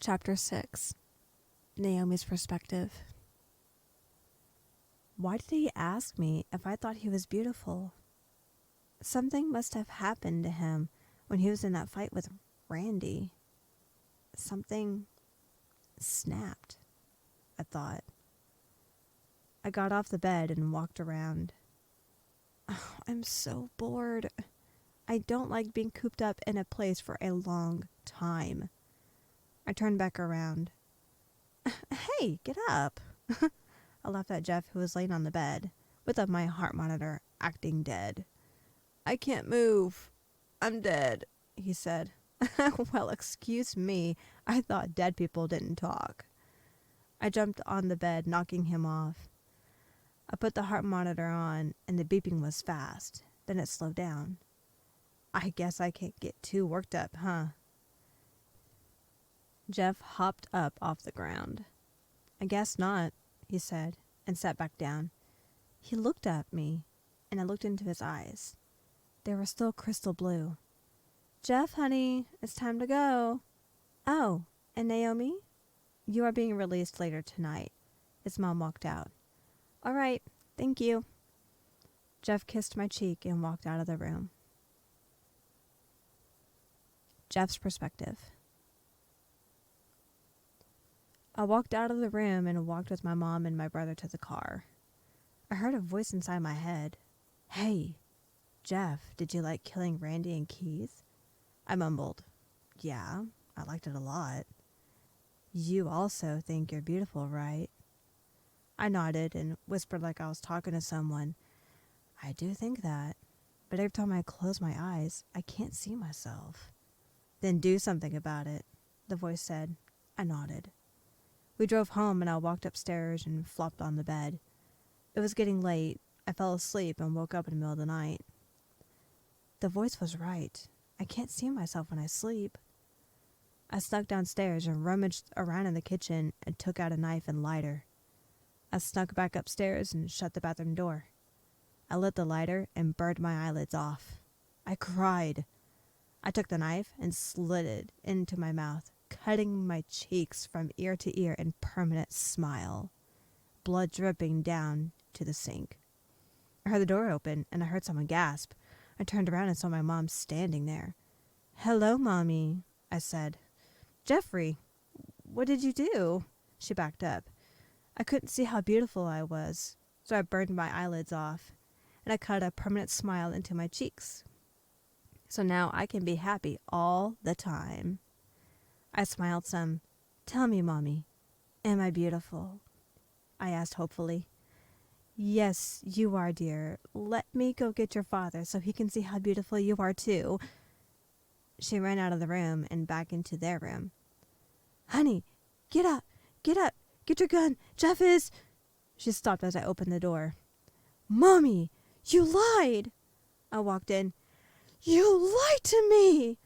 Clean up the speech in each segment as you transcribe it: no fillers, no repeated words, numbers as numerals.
Chapter 6. Naomi's Perspective. Why did he ask me if I thought he was beautiful? Something must have happened to him when he was in that fight with Randy. Something snapped, I thought. I got off the bed and walked around. Oh, I'm so bored. I don't like being cooped up in a place for a long time. I turned back around. Hey, get up. I laughed at Jeff, who was laying on the bed, with my heart monitor acting dead. I can't move. I'm dead, he said. Well, excuse me. I thought dead people didn't talk. I jumped on the bed, knocking him off. I put the heart monitor on, and the beeping was fast. Then it slowed down. I guess I can't get too worked up, huh? Jeff hopped up off the ground. I guess not, he said, and sat back down. He looked at me, and I looked into his eyes. They were still crystal blue. Jeff, honey, it's time to go. Oh, and Naomi? You are being released later tonight. His mom walked out. All right, thank you. Jeff kissed my cheek and walked out of the room. Jeff's perspective. I walked out of the room and walked with my mom and my brother to the car. I heard a voice inside my head. Hey, Jeff, did you like killing Randy and Keith? I mumbled. Yeah, I liked it a lot. You also think you're beautiful, right? I nodded and whispered like I was talking to someone. I do think that, but every time I close my eyes, I can't see myself. Then do something about it, the voice said. I nodded. We drove home and I walked upstairs and flopped on the bed. It was getting late. I fell asleep and woke up in the middle of the night. The voice was right. I can't see myself when I sleep. I snuck downstairs and rummaged around in the kitchen and took out a knife and lighter. I snuck back upstairs and shut the bathroom door. I lit the lighter and burned my eyelids off. I cried. I took the knife and slid it into my mouth, cutting my cheeks from ear to ear in permanent smile, blood dripping down to the sink. I heard the door open and I heard someone gasp. I turned around and saw my mom standing there. Hello, Mommy, I said. Jeffrey, what did you do? She backed up. I couldn't see how beautiful I was, so I burned my eyelids off, and I cut a permanent smile into my cheeks. So now I can be happy all the time. I smiled some. Tell me, Mommy, am I beautiful? I asked hopefully. Yes, you are, dear. Let me go get your father so he can see how beautiful you are, too. She ran out of the room and back into their room. Honey, get up, get your gun. Jeff is... She stopped as I opened the door. Mommy, you lied. I walked in. You lied to me.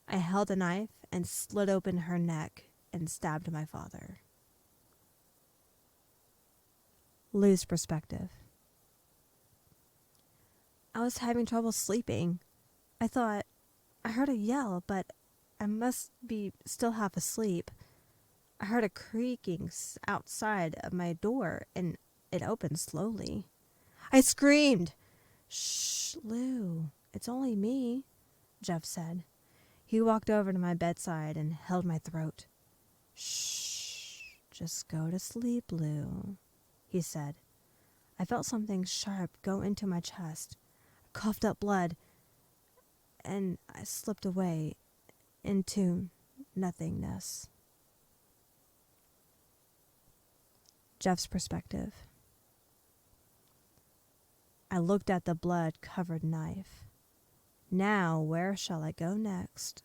I held the knife and slit open her neck and stabbed my father. Lou's perspective. I was having trouble sleeping. I thought, I heard a yell, but I must be still half asleep. I heard a creaking outside of my door, and it opened slowly. I screamed. Shh, Lou, it's only me, Jeff said. He walked over to my bedside and held my throat. Shh, just go to sleep, Lou, he said. I felt something sharp go into my chest. I coughed up blood, and I slipped away into nothingness. Jeff's perspective. I looked at the blood-covered knife. Now, where shall I go next?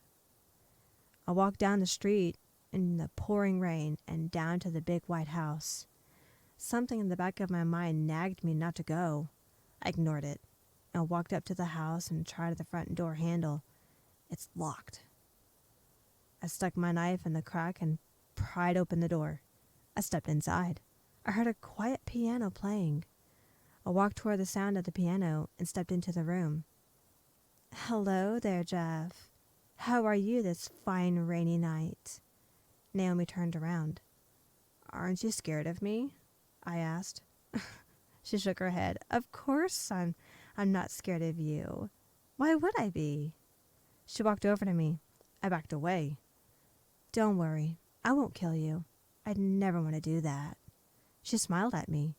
I walked down the street in the pouring rain and down to the big white house. Something in the back of my mind nagged me not to go. I ignored it. I walked up to the house and tried the front door handle. It's locked. I stuck my knife in the crack and pried open the door. I stepped inside. I heard a quiet piano playing. I walked toward the sound of the piano and stepped into the room. Hello there, Jeff. How are you this fine rainy night? Naomi turned around. "Aren't you scared of me?" I asked. She shook her head. "Of course I'm not scared of you. Why would I be?" She walked over to me. I backed away. "Don't worry. I won't kill you. I'd never want to do that." She smiled at me.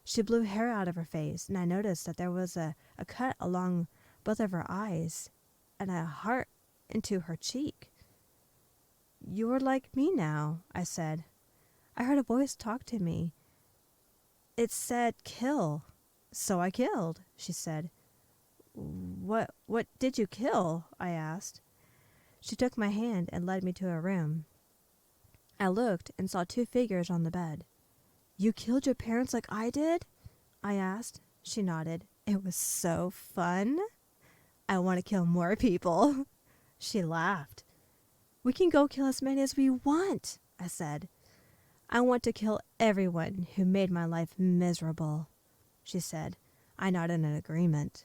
She blew hair out of her face, and I noticed that there was a cut along both of her eyes and a heart into her cheek. "You're like me now," I said. "I heard a voice talk to me. It said kill, so I killed," she said. What did you kill?" I asked. She took my hand and led me to a room. I looked and saw 2 figures on the bed. "You killed your parents like I did?" I asked. She nodded. "It was so fun. I want to kill more people." She laughed. "We can go kill as many as we want," I said. "I want to kill everyone who made my life miserable," she said. I nodded in agreement.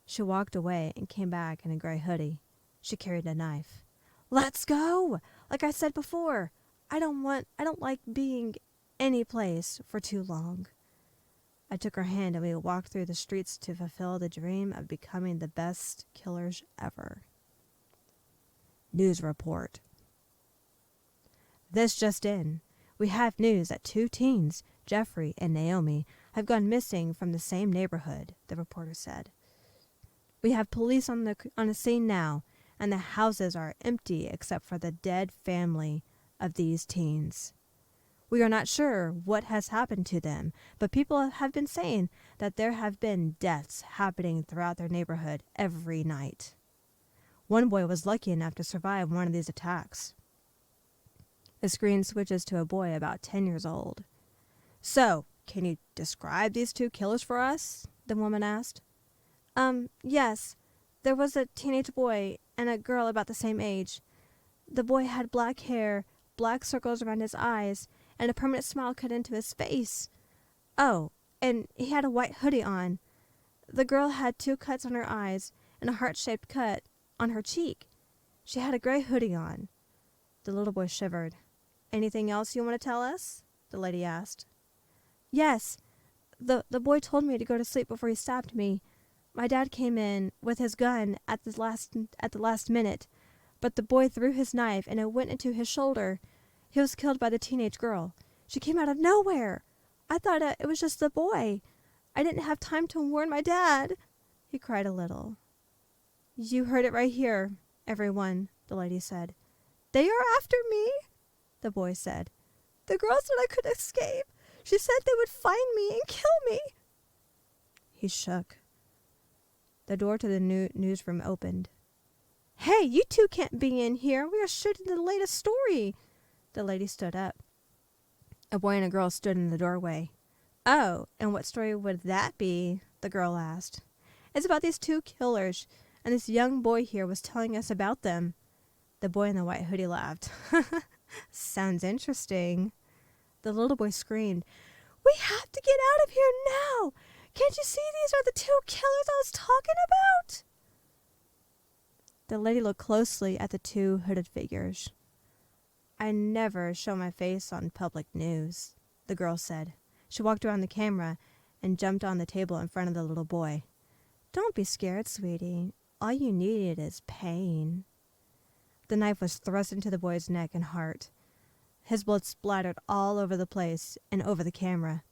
She walked away and came back in a gray hoodie. She carried a knife. "Let's go! Like I said before, I don't like being any place for too long." I took her hand and we walked through the streets to fulfill the dream of becoming the best killers ever. News report. This just in. We have news that 2 teens, Jeffrey and Naomi, have gone missing from the same neighborhood, the reporter said. "We have police on the scene now, and the houses are empty except for the dead family of these teens. We are not sure what has happened to them, but people have been saying that there have been deaths happening throughout their neighborhood every night. One boy was lucky enough to survive one of these attacks." The screen switches to a boy about 10 years old. "So, can you describe these 2 killers for us?" the woman asked. Yes. There was a teenage boy and a girl about the same age. The boy had black hair, black circles around his eyes, and a permanent smile cut into his face. Oh, and he had a white hoodie on. The girl had 2 cuts on her eyes and a heart-shaped cut on her cheek. She had a gray hoodie on." The little boy shivered. "Anything else you want to tell us?" the lady asked. "Yes. The boy told me to go to sleep before he stabbed me. My dad came in with his gun at the last minute, but the boy threw his knife and it went into his shoulder. He was killed by the teenage girl. She came out of nowhere. I thought it was just the boy. I didn't have time to warn my dad." He cried a little. "You heard it right here, everyone," the lady said. "They are after me," the boy said. "The girl said I could escape. She said they would find me and kill me." He shook. The door to the newsroom opened. "Hey, you 2 can't be in here. We are shooting the latest story." The lady stood up. A boy and a girl stood in the doorway. "Oh, and what story would that be?" the girl asked. "It's about these 2 killers, and this young boy here was telling us about them." The boy in the white hoodie laughed. "Sounds interesting." The little boy screamed, "We have to get out of here now! Can't you see these are the 2 killers I was talking about?" The lady looked closely at the 2 hooded figures. "I never show my face on public news," the girl said. She walked around the camera and jumped on the table in front of the little boy. "Don't be scared, sweetie. All you needed is pain." The knife was thrust into the boy's neck and heart. His blood splattered all over the place and over the camera.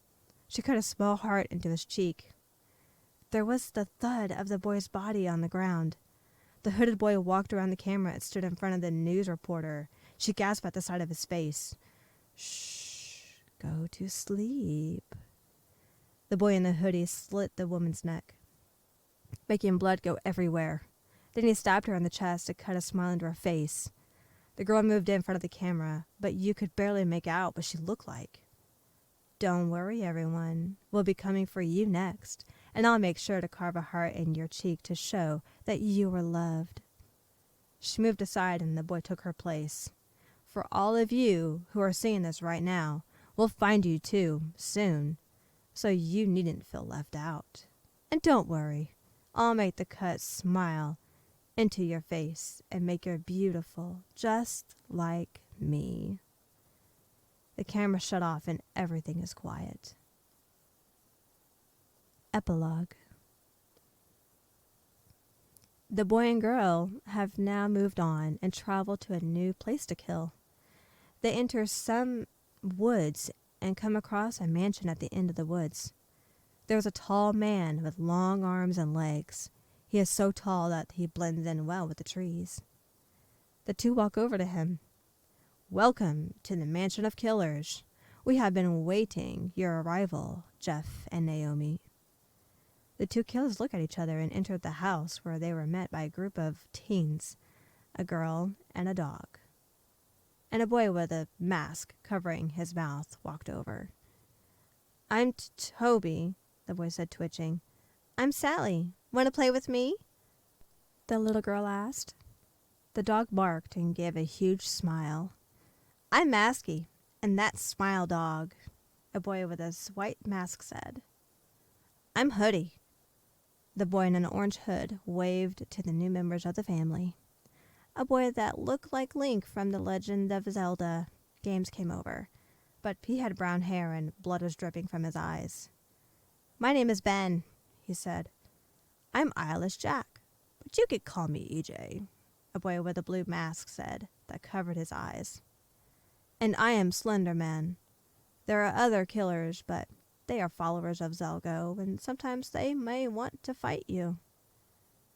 She cut a small heart into his cheek. There was the thud of the boy's body on the ground. The hooded boy walked around the camera and stood in front of the news reporter. She gasped at the sight of his face. "Shh, go to sleep." The boy in the hoodie slit the woman's neck, making blood go everywhere. Then he stabbed her in the chest to cut a smile into her face. The girl moved in front of the camera, but you could barely make out what she looked like. "Don't worry, everyone. We'll be coming for you next, and I'll make sure to carve a heart in your cheek to show that you were loved." She moved aside and the boy took her place. "For all of you who are seeing this right now, we'll find you too, soon, so you needn't feel left out. And don't worry, I'll make the cut smile into your face and make you beautiful just like me. The camera shut off and everything is quiet. Epilogue. The boy and girl have now moved on and traveled to a new place to kill. They enter some woods and come across a mansion at the end of the woods. There's a tall man with long arms and legs. He is so tall that he blends in well with the trees. The two walk over to him. "Welcome to the Mansion of Killers. We have been waiting your arrival, Jeff and Naomi." The two killers look at each other and enter the house, where they were met by a group of teens, a girl and a dog. And a boy with a mask covering his mouth walked over. "I'm Toby," the boy said, twitching. "I'm Sally. Want to play with me?" the little girl asked. The dog barked and gave a huge smile. "I'm Masky, and that's Smile Dog," a boy with a white mask said. "I'm Hoodie." The boy in an orange hood waved to the new members of the family. A boy that looked like Link from The Legend of Zelda games came over, but he had brown hair and blood was dripping from his eyes. "My name is Ben," he said. "I'm Eyeless Jack, but you could call me EJ," a boy with a blue mask said that covered his eyes. "And I am Slender Man. There are other killers, but they are followers of Zelgo, and sometimes they may want to fight you,"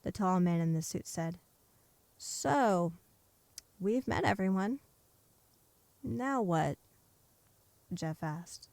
the tall man in the suit said. "So, we've met everyone. Now what?" Jeff asked.